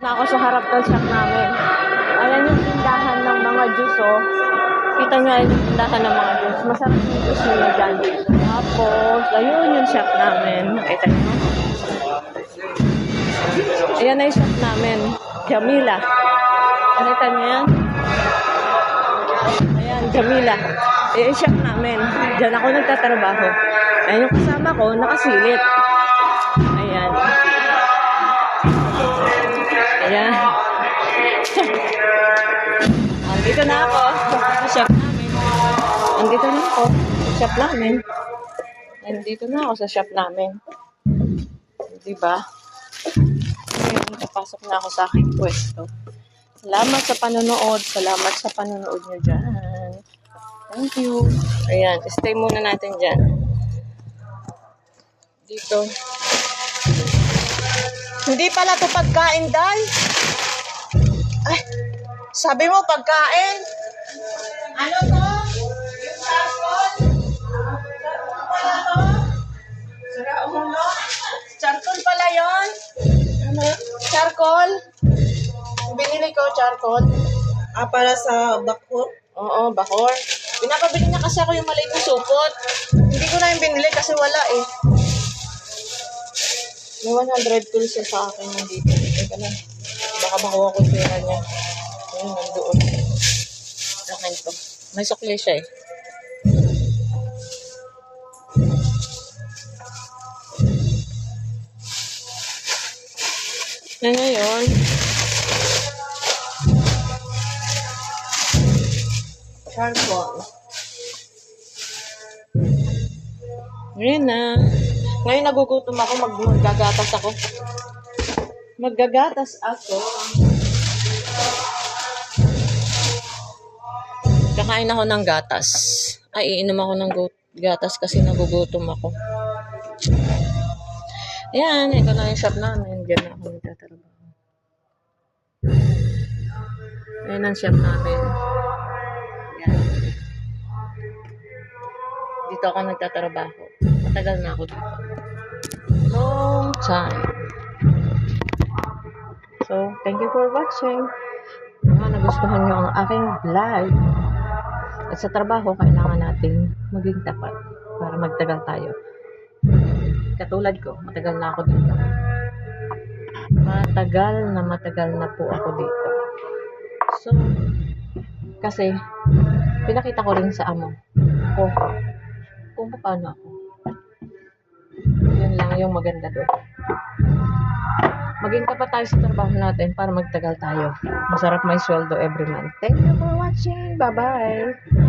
Na ako sa harap ng shop namin. Ayan yung tindahan ng mga juice, oh. Kita nyo yung tindahan ng mga juice. Masarap yung juice nila dyan. Tapos, ayun yung shop namin. Nakita nyo? Ayan na yung shop namin. Jamila. Nakita nyo yan? Ayan, Jamila. Ayan yung shop namin. Diyan ako nagtatrabaho. Ayan yung kasama ko, nakasilip. Ayan. Ayan. Andito na ako sa shop namin. Andito na ako sa shop namin. Andito na ako sa shop namin. Diba? Ngayon, napasok na ako sa aking pwesto. Salamat sa panonood. Salamat sa panonood nyo dyan. Thank you. Ayan, stay muna natin dyan. Dito. Hindi pala ito pagkain, Day. Ay, sabi mo pagkain. Ano to? Yung charcoal? Charcoal pala to? Sira ulo? Charcoal pala yun? Ano? Charcoal? Binili ko charcoal. Para sa bakor? Oo, bakor. Pinapabili niya kasi ako yung maliit na supot. Hindi ko na yung binili kasi wala eh. May 100 pills sa akin nandito. Teka lang. Baka makuha ko yung pera niya. Ayun, nandoon. Akin to. May sukli siya eh. Na ngayon, charcoal. Ngayon na. Ngayon nagugutom ako, maggagatas ako. Maggagatas ako. Kakain ako ng gatas. Ay, iinom ako ng gatas kasi nagugutom ako. Ayan, ito na yung shop namin. Diyan na ako nagtatrabaho. Ayan ang shop namin. Ayan. Dito ako nagtatrabaho. Matagal na ako dito. Long time. So, thank you for watching. Nagustuhan nyo ang aking vlog. At sa trabaho, kailangan natin maging tapat para magtagal tayo. Katulad ko, matagal na ako dito. Matagal na po ako dito. So, kasi, pinakita ko rin sa amo ko kung paano ako. Yun lang yung maganda doon. Maging tapat tayo sa trabaho natin para magtagal tayo. Masarap may sweldo every month. Thank you for watching. Bye-bye.